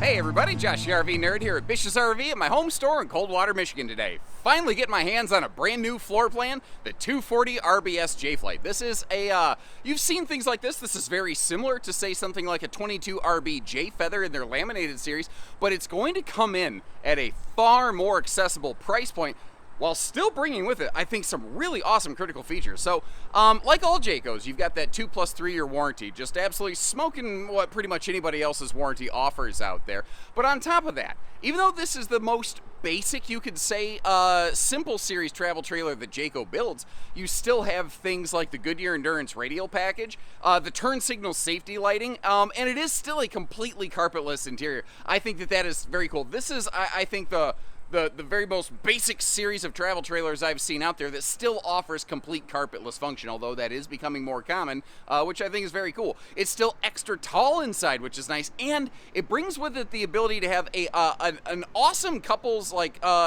Hey everybody, Josh the RV Nerd here at Bish's RV at my home store in Coldwater, Michigan today. Finally getting my hands on a brand new floor plan, the 240 RBS J-Flight. This is a, you've seen things like this. This is very similar to say something like a 22 RB J-Feather in their laminated series, but it's going to come in at a far more accessible price point while still bringing with it, I think, some really awesome critical features. So, like all Jaycos, you've got that 2+3 year warranty, just absolutely smoking what pretty much anybody else's warranty offers out there. But on top of that, even though this is the most basic, you could say, simple series travel trailer that Jayco builds, you still have things like the Goodyear Endurance radial package, the turn signal safety lighting, and it is still a completely carpetless interior. I think that is very cool. This is, I think, the very most basic series of travel trailers I've seen out there that still offers complete carpetless function, although that is becoming more common, which I think is very cool. It's still extra tall inside, which is nice, and it brings with it the ability to have an awesome couples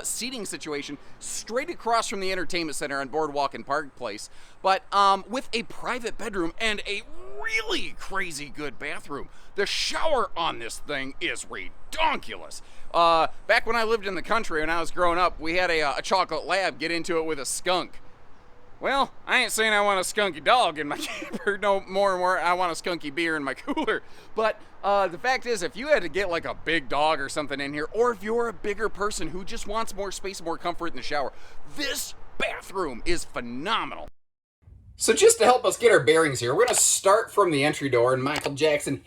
seating situation straight across from the entertainment center on Boardwalk and Park Place, but with a private bedroom and a really crazy good bathroom. The shower on this thing is redonkulous. Back when I lived in the country when I was growing up, we had a chocolate lab get into it with a skunk. Well, I ain't saying I want a skunky dog in my camper, no more and more. I want a skunky beer in my cooler. But the fact is, if you had to get like a big dog or something in here, or if you're a bigger person who just wants more space, more comfort in the shower, this bathroom is phenomenal. So just to help us get our bearings here, we're going to start from the entry door and Michael Jackson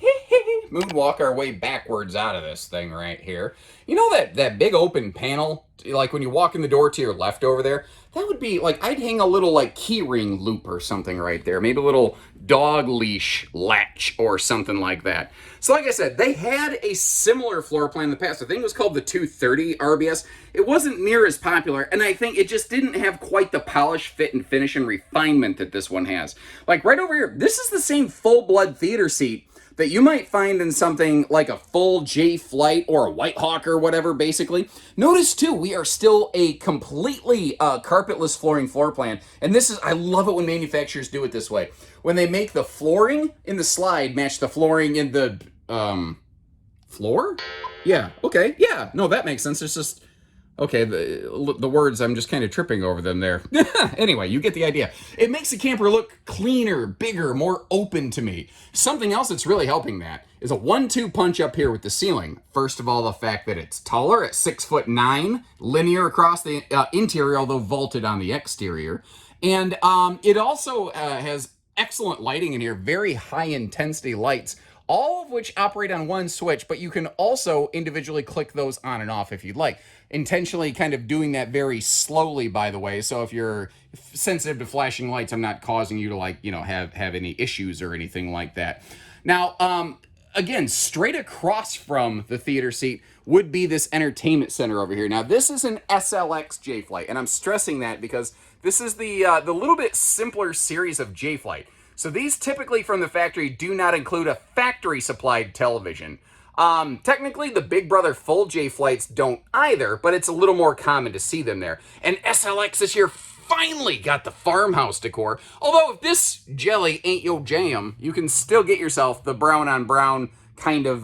moonwalk our way backwards out of this thing right here. You know that big open panel, like when you walk in the door to your left over there? That would be like, I'd hang a little like key ring loop or something right there. Maybe a little dog leash latch or something like that. So like I said, they had a similar floor plan in the past. I think it was called the 230 RBS. It wasn't near as popular, and I think it just didn't have quite the polish, fit, and finish and refinement that this one has. Like right over here, this is the same full-blood theater seat that you might find in something like a full J-Flight or a White Hawk or whatever, basically. Notice, too, we are still a completely carpetless flooring floor plan. And this is, I love it when manufacturers do it this way. When they make the flooring in the slide match the flooring in the, floor? Yeah, okay, yeah, no, that makes sense. It's just, okay, the words, I'm just kind of tripping over them there. Anyway, you get the idea. It makes the camper look cleaner, bigger, more open to me. Something else that's really helping that is a 1-2 punch up here with the ceiling. First of all, the fact that it's taller at 6'9", linear across the interior, although vaulted on the exterior. And it also has excellent lighting in here, very high intensity lights, all of which operate on one switch, but you can also individually click those on and off if you'd like. Intentionally kind of doing that very slowly, by the way, so if you're sensitive to flashing lights, I'm not causing you to have any issues or anything like that. Now, again, straight across from the theater seat would be this entertainment center over here. Now, this is an SLX J-Flight, and I'm stressing that because this is the little bit simpler series of J-Flight. So these typically from the factory do not include a factory-supplied television. Technically, the Big Brother full J-Flights don't either, but it's a little more common to see them there. And SLX this year finally got the farmhouse decor. Although if this jelly ain't your jam, you can still get yourself the brown on brown kind of,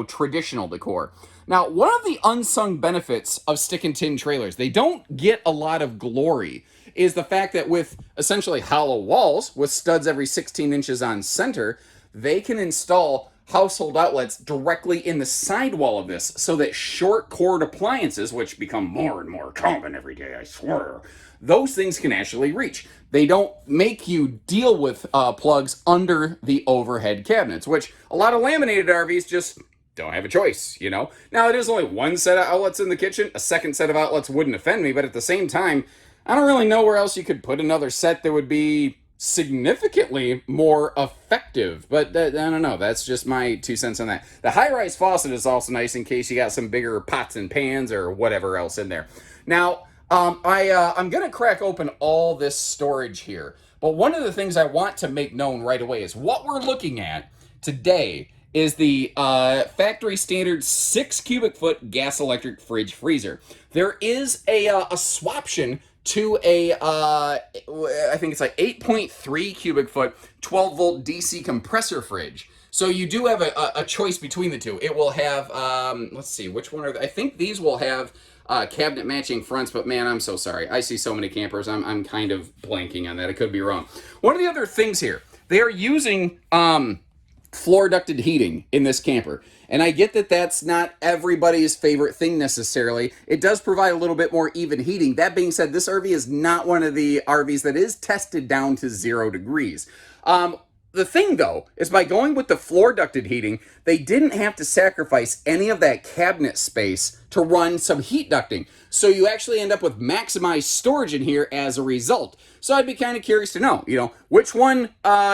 traditional decor. Now, one of the unsung benefits of stick and tin trailers, they don't get a lot of glory, is the fact that with essentially hollow walls, with studs every 16 inches on center, they can install household outlets directly in the sidewall of this so that short cord appliances, which become more and more common every day, I swear, those things can actually reach. They don't make you deal with plugs under the overhead cabinets, which a lot of laminated RVs just don't have a choice, you know? Now, it is only one set of outlets in the kitchen. A second set of outlets wouldn't offend me, but at the same time, I don't really know where else you could put another set that would be significantly more effective, but I don't know. That's just my 2 cents on that. The high-rise faucet is also nice in case you got some bigger pots and pans or whatever else in there. Now, I'm going to crack open all this storage here, but one of the things I want to make known right away is what we're looking at today is the factory standard 6 cubic foot gas electric fridge freezer. There is a swaption to a, I think it's like 8.3 cubic foot, 12 volt DC compressor fridge. So you do have a choice between the two. It will have, let's see, which one are they? I think these will have cabinet matching fronts, but man, I'm so sorry. I see so many campers. I'm kind of blanking on that. I could be wrong. One of the other things here, they are using floor ducted heating in this camper. And I get that that's not everybody's favorite thing necessarily. It does provide a little bit more even heating. That being said, this RV is not one of the RVs that is tested down to 0 degrees. The thing, though, is by going with the floor ducted heating, they didn't have to sacrifice any of that cabinet space to run some heat ducting. So you actually end up with maximized storage in here as a result. So I'd be kind of curious to know, which one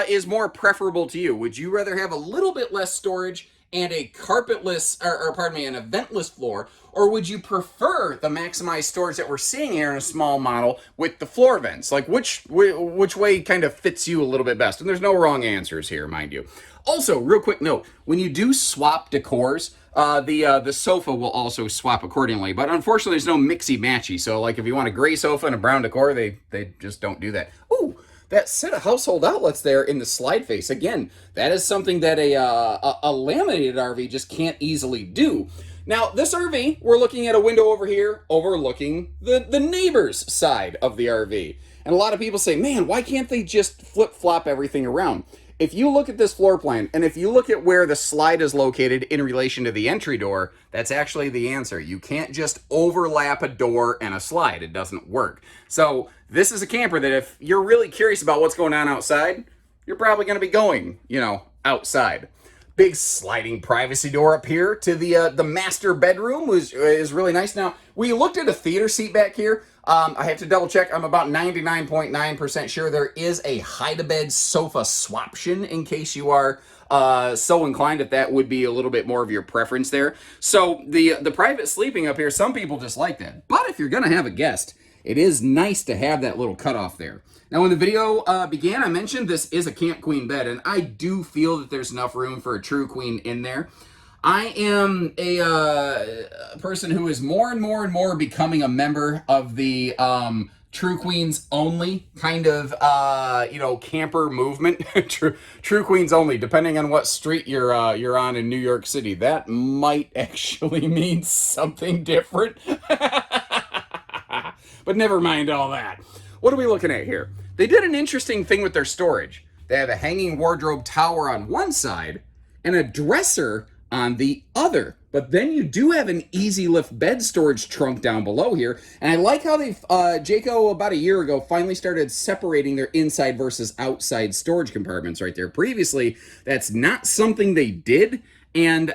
is more preferable to you? Would you rather have a little bit less storage and a carpetless, or pardon me, and a ventless floor, or would you prefer the maximized storage that we're seeing here in a small model with the floor vents? Like which way kind of fits you a little bit best? And there's no wrong answers here, mind you. Also, real quick note, when you do swap decors, the sofa will also swap accordingly, but unfortunately there's no mixy-matchy, so like if you want a gray sofa and a brown decor, they just don't do that. Ooh! That set of household outlets there in the slide face, again, that is something that a laminated RV just can't easily do. Now, this RV, we're looking at a window over here overlooking the neighbor's side of the RV. And a lot of people say, man, why can't they just flip-flop everything around? If you look at this floor plan, and if you look at where the slide is located in relation to the entry door, that's actually the answer. You can't just overlap a door and a slide. It doesn't work. So this is a camper that if you're really curious about what's going on outside, you're probably going to be going, outside. Big sliding privacy door up here to the master bedroom is really nice. Now, we looked at a theater seat back here. I have to double check. I'm about 99.9% sure there is a hide-a-bed sofa swaption in case you are so inclined, if that would be a little bit more of your preference there. So the private sleeping up here, some people just like that. But if you're going to have a guest, it is nice to have that little cutoff there. Now, when the video began, I mentioned this is a Camp Queen bed, and I do feel that there's enough room for a true queen in there. I am a person who is more and more becoming a member of the True Queens Only kind of, camper movement. True Queens Only, depending on what street you're on in New York City. That might actually mean something different. But never mind all that. What are we looking at here? They did an interesting thing with their storage. They have a hanging wardrobe tower on one side and a dresser on the other. But then you do have an easy lift bed storage trunk down below here. And I like how they've, Jayco about a year ago finally started separating their inside versus outside storage compartments right there. Previously, that's not something they did. And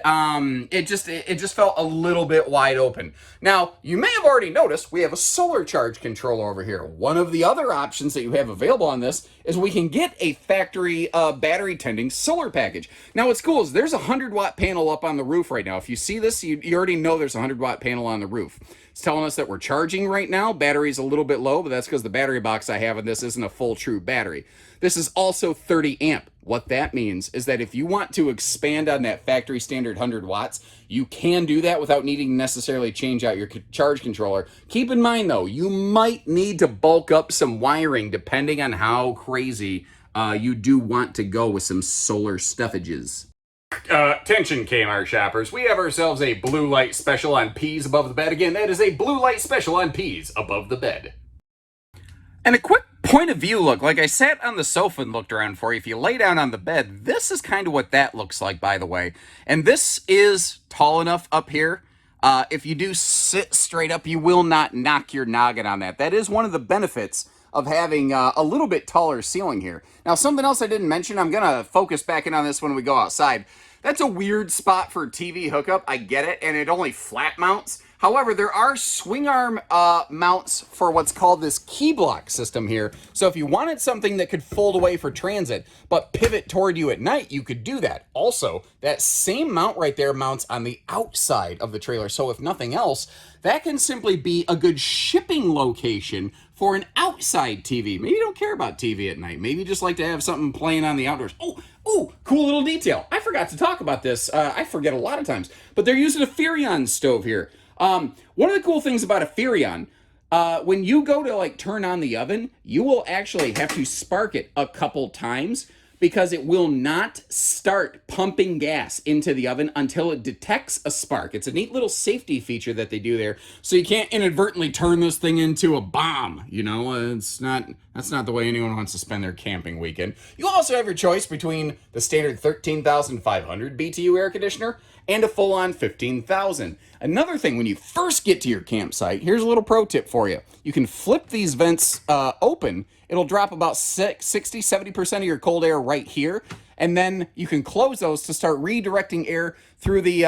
it just felt a little bit wide open. Now, you may have already noticed we have a solar charge controller over here. One of the other options that you have available on this is we can get a factory battery tending solar package. Now, what's cool is there's a 100-watt panel up on the roof right now. If you see this, you already know there's a 100-watt panel on the roof. It's telling us that we're charging right now. Battery's a little bit low, but that's because the battery box I have in this isn't a full true battery. This is also 30 amp. What that means is that if you want to expand on that factory standard 100 watts, you can do that without needing to necessarily change out your charge controller. Keep in mind, though, you might need to bulk up some wiring depending on how crazy you do want to go with some solar stuffages. Attention Kmart shoppers, we have ourselves a blue light special on peas above the bed. Again, that is a blue light special on peas above the bed. And a quick point of view look, like I sat on the sofa and looked around for you. If you lay down on the bed, this is kind of what that looks like, by the way. And this is tall enough up here. If you do sit straight up, you will not knock your noggin on that. That is one of the benefits of having a little bit taller ceiling here. Now, something else I didn't mention, I'm going to focus back in on this when we go outside. That's a weird spot for TV hookup. I get it, and it only flat mounts. However, there are swing arm mounts for what's called this key block system here. So if you wanted something that could fold away for transit, but pivot toward you at night, you could do that. Also, that same mount right there mounts on the outside of the trailer. So if nothing else, that can simply be a good shipping location for an outside TV. Maybe you don't care about TV at night. Maybe you just like to have something playing on the outdoors. Oh, cool little detail. I forgot to talk about this. I forget a lot of times. But they're using a Furrion stove here. One of the cool things about a Furrion, when you go to turn on the oven, you will actually have to spark it a couple times because it will not start pumping gas into the oven until it detects a spark. It's a neat little safety feature that they do there, so you can't inadvertently turn this thing into a bomb. You know, that's not the way anyone wants to spend their camping weekend. You also have your choice between the standard 13,500 BTU air conditioner and a full-on 15,000. Another thing, when you first get to your campsite, here's a little pro tip for you. You can flip these vents open. It'll drop about 60-70% of your cold air right here, and then you can close those to start redirecting air through the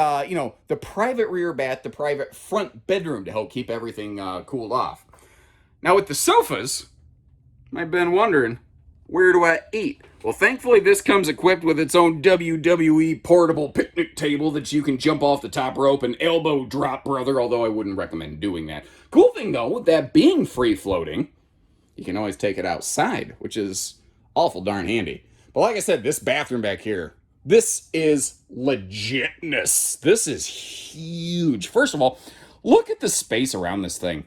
the private rear bath, the private front bedroom, to help keep everything cooled off. Now with the sofas, you might have been wondering, where do I eat? Well, thankfully this comes equipped with its own WWE portable picnic table that you can jump off the top rope and elbow drop, brother, although I wouldn't recommend doing that. Cool thing though, with that being free floating, you can always take it outside, which is awful darn handy. But like I said, this bathroom back here, this is legitness. This is huge. First of all, look at the space around this thing.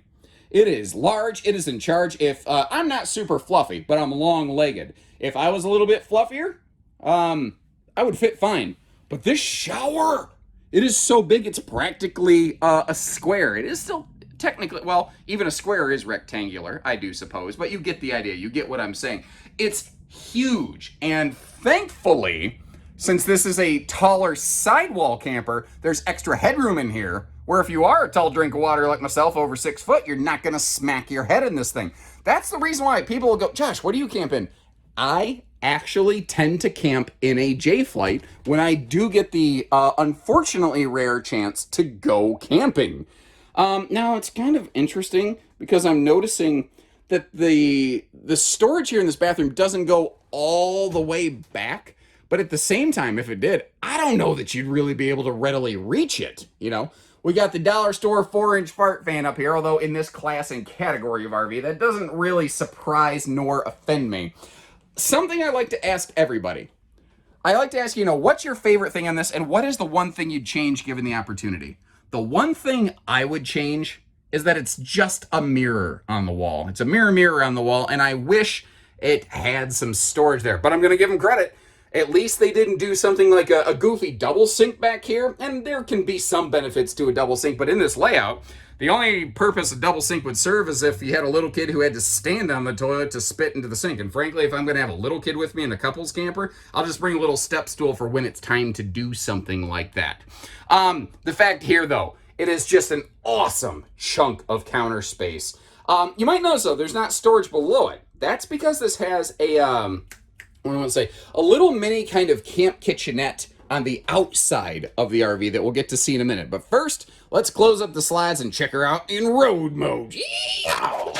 It is large. It is in charge. If I'm not super fluffy, but I'm long-legged. If I was a little bit fluffier, I would fit fine. But this shower, it is so big, it's practically a square. It is still technically, well, even a square is rectangular, I do suppose, but you get the idea. You get what I'm saying. It's huge, and thankfully, since this is a taller sidewall camper, there's extra headroom in here, where if you are a tall drink of water like myself, over 6 foot, you're not going to smack your head in this thing. That's the reason why people will go, Josh, what do you camp in? I actually tend to camp in a J-Flight when I do get the unfortunately rare chance to go camping. Now, it's kind of interesting because I'm noticing that the storage here in this bathroom doesn't go all the way back. But at the same time, if it did, I don't know that you'd really be able to readily reach it, you know? We got the dollar store 4-inch fart fan up here, although in this class and category of RV, that doesn't really surprise nor offend me. Something I like to ask everybody. I like to ask, what's your favorite thing on this, and what is the one thing you'd change given the opportunity? The one thing I would change is that it's just a mirror on the wall. It's a mirror on the wall, and I wish it had some storage there. But I'm going to give them credit. At least they didn't do something like a goofy double sink back here, and there can be some benefits to a double sink, but in this layout, the only purpose a double sink would serve is if you had a little kid who had to stand on the toilet to spit into the sink. And frankly, if I'm going to have a little kid with me in a couples camper, I'll just bring a little step stool for when it's time to do something like that. The fact here, though, it is just an awesome chunk of counter space. You might notice, though, there's not storage below it. That's because this has a little mini kind of camp kitchenette on the outside of the RV that we'll get to see in a minute. But first, let's close up the slides and check her out in road mode. Yeehaw!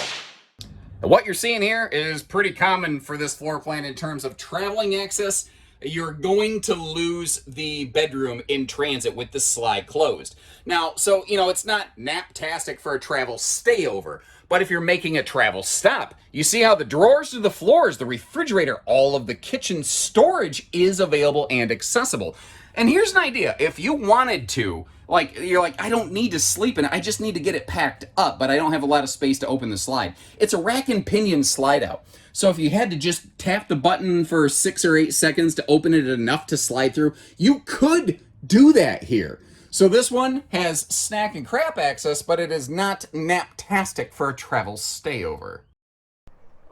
What you're seeing here is pretty common for this floor plan in terms of traveling access. You're going to lose the bedroom in transit with the slide closed. Now, so, it's not naptastic for a travel stayover, but if you're making a travel stop, you see how the drawers to the floors, the refrigerator, all of the kitchen storage is available and accessible. And here's an idea. If you wanted to, you're like, I don't need to sleep in it. I just need to get it packed up, but I don't have a lot of space to open the slide. It's a rack and pinion slide out. So if you had to just tap the button for 6 or 8 seconds to open it enough to slide through, you could do that here. So this one has snack and crap access, but it is not naptastic for a travel stayover.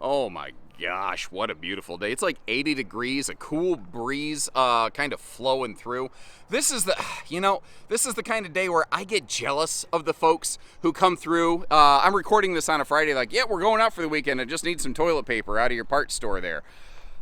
Oh my gosh, what a beautiful day. It's like 80 degrees, a cool breeze kind of flowing through. This is the kind of day where I get jealous of the folks who come through. I'm recording this on a Friday, yeah, we're going out for the weekend. I just need some toilet paper out of your parts store there.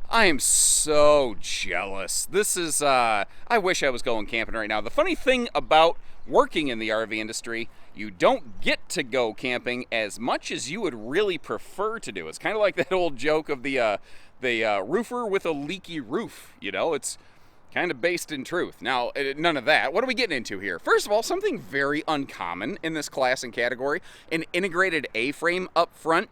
I am so jealous. This is, I wish I was going camping right now. The funny thing about working in the RV industry, you don't get to go camping as much as you would really prefer to do. It's kind of like that old joke of the roofer with a leaky roof. It's kind of based in truth. Now, none of that. What are we getting into here? First of all, something very uncommon in this class and category, an integrated A-frame up front.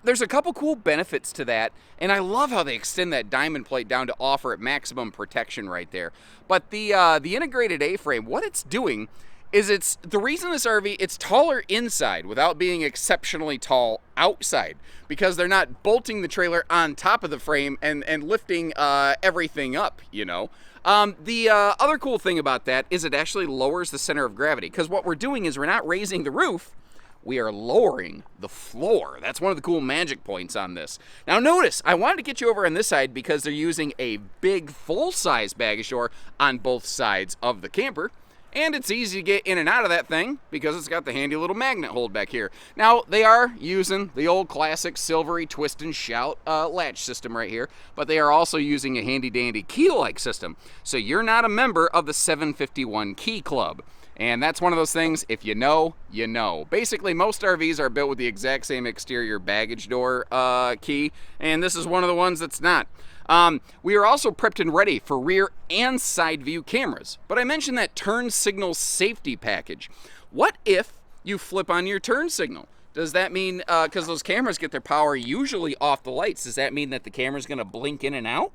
There's a couple cool benefits to that, and I love how they extend that diamond plate down to offer it maximum protection right there. But the integrated A-frame, what it's doing is it's the reason this RV, it's taller inside without being exceptionally tall outside, because they're not bolting the trailer on top of the frame and lifting everything up, you know. The other cool thing about that is it actually lowers the center of gravity, because what we're doing is we're not raising the roof, we are lowering the floor. That's one of the cool magic points on this. Now notice, I wanted to get you over on this side because they're using a big full-size baggage door on both sides of the camper. And it's easy to get in and out of that thing because it's got the handy little magnet hold back here. Now, they are using the old classic silvery twist and shout latch system right here, but they are also using a handy-dandy key-like system. So you're not a member of the 751 Key Club. And that's one of those things, if you know, you know. Basically, most RVs are built with the exact same exterior baggage door key, and this is one of the ones that's not. We are also prepped and ready for rear and side view cameras, but I mentioned that turn signal safety package. What if you flip on your turn signal? Does that mean, because those cameras get their power usually off the lights, does that mean that the camera's going to blink in and out?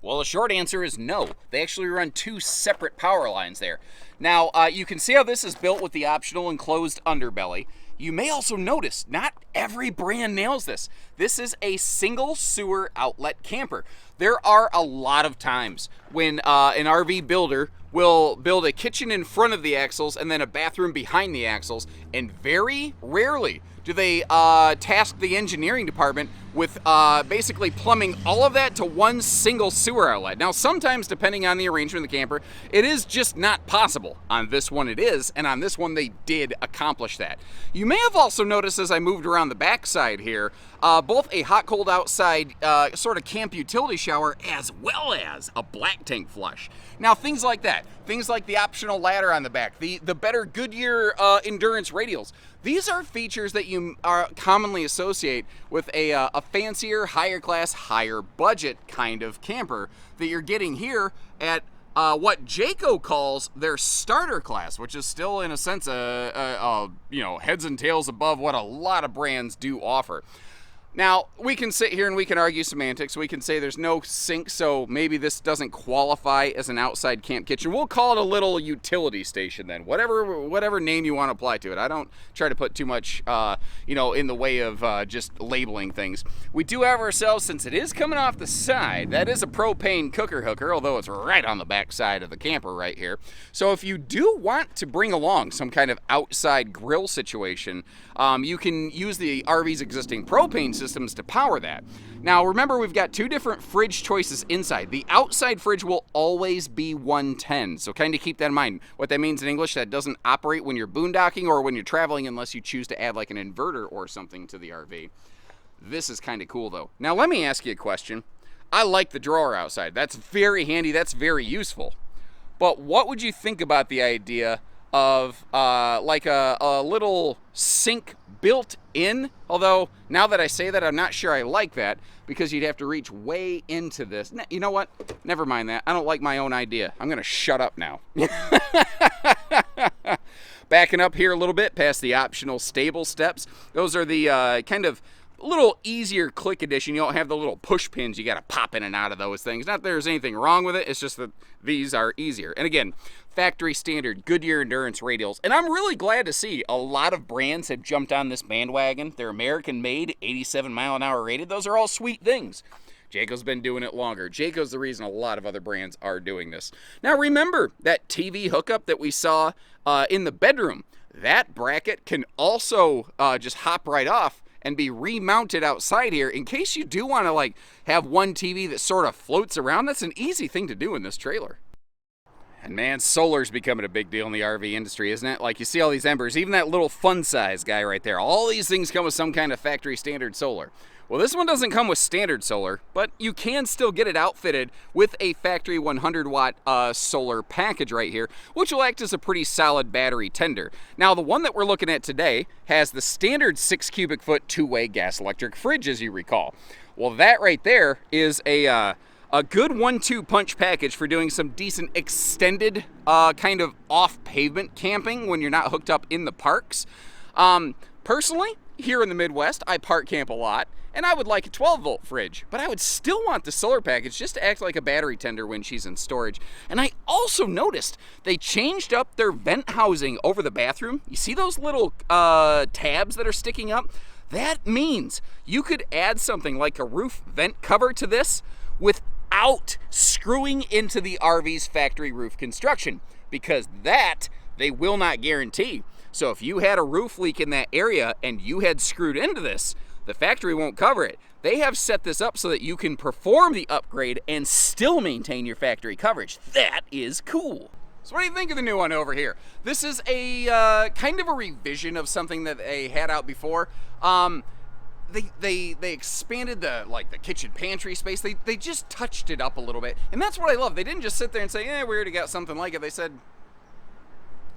Well, the short answer is no. They actually run two separate power lines there. Now, you can see how this is built with the optional enclosed underbelly. You may also notice not every brand nails this. This is a single sewer outlet camper. There are a lot of times when an RV builder will build a kitchen in front of the axles and then a bathroom behind the axles, and very rarely do they task the engineering department with basically plumbing all of that to one single sewer outlet. Now, sometimes, depending on the arrangement of the camper, it is just not possible. On this one it is, and on this one they did accomplish that. You may have also noticed as I moved around the backside here, both a hot-cold outside sort of camp utility shower as well as a black tank flush. Now, things like that, things like the optional ladder on the back, the better Goodyear endurance radials, these are features that you commonly associate with a fancier, higher class, higher budget kind of camper that you're getting here at what Jayco calls their starter class, which is still in a sense you know, heads and tails above what a lot of brands do offer. Now, we can sit here and we can argue semantics. We can say there's no sink, so maybe this doesn't qualify as an outside camp kitchen. We'll call it a little utility station then, whatever name you want to apply to it. I don't try to put too much, you know, in the way of just labeling things. We do have ourselves, since it is coming off the side, that is a propane cooker hooker, although it's right on the back side of the camper right here. So if you do want to bring along some kind of outside grill situation, you can use the RV's existing propane systems to power that. Now remember, we've got two different fridge choices inside. The outside fridge will always be 110, so kind of keep that in mind. What that means in English, that doesn't operate when you're boondocking or when you're traveling unless you choose to add like an inverter or something to the RV. This is kind of cool though. Now let me ask you a question. I like the drawer outside. That's very handy, that's very useful. But what would you think about the idea of like a little sink built in? Although now that I say that, I'm not sure I like that, because you'd have to reach way into this. You know what? Never mind that. I don't like my own idea. I'm gonna shut up now. Backing up here a little bit past the optional stable steps. Those are the kind of a little easier click edition. You don't have the little push pins you got to pop in and out of those things. Not that there's anything wrong with it, it's just that these are easier. And again, factory standard Goodyear endurance radials. And I'm really glad to see a lot of brands have jumped on this bandwagon. They're American made, 87 mile an hour rated. Those are all sweet things. Jayco's been doing it longer. Jayco's the reason a lot of other brands are doing this. Now remember that TV hookup that we saw in the bedroom. That bracket can also just hop right off and be remounted outside here in case you do want to like have one TV that sort of floats around. That's an easy thing to do in this trailer. And man, solar's becoming a big deal in the RV industry, isn't it? Like, you see all these embers, even that little fun size guy right there. All these things come with some kind of factory standard solar. Well, this one doesn't come with standard solar, but you can still get it outfitted with a factory 100 watt solar package right here, which will act as a pretty solid battery tender. Now, the one that we're looking at today has the standard 6 cubic foot two-way gas electric fridge, as you recall. Well, that right there is a good 1-2 punch package for doing some decent extended kind of off-pavement camping when you're not hooked up in the parks. Personally, here in the Midwest, I park camp a lot, and I would like a 12-volt fridge, but I would still want the solar package just to act like a battery tender when she's in storage. And I also noticed they changed up their vent housing over the bathroom. You see those little tabs that are sticking up? That means you could add something like a roof vent cover to this without screwing into the RV's factory roof construction, because that they will not guarantee. So if you had a roof leak in that area and you had screwed into this, the factory won't cover it. They have set this up so that you can perform the upgrade and still maintain your factory coverage. That is cool. So what do you think of the new one over here? This is a kind of a revision of something that they had out before. They expanded the kitchen pantry space. They just touched it up a little bit, and that's what I love. They didn't just sit there and say, we already got something like it. They said,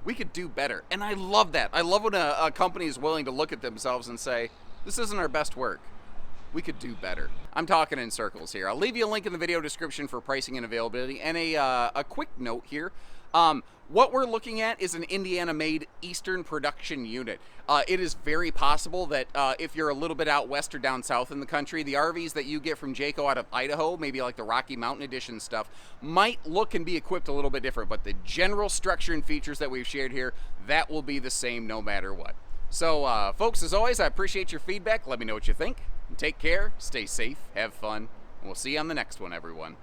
we could do better, and I love that. I love when a company is willing to look at themselves and say, this isn't our best work. We could do better. I'm talking in circles here. I'll leave you a link in the video description for pricing and availability, and a quick note here. What we're looking at is an Indiana-made Eastern production unit. It is very possible that if you're a little bit out west or down south in the country, the RVs that you get from Jayco out of Idaho, maybe like the Rocky Mountain Edition stuff, might look and be equipped a little bit different, but the general structure and features that we've shared here, that will be the same no matter what. So, folks, as always, I appreciate your feedback. Let me know what you think. And take care, stay safe, have fun, and we'll see you on the next one, everyone.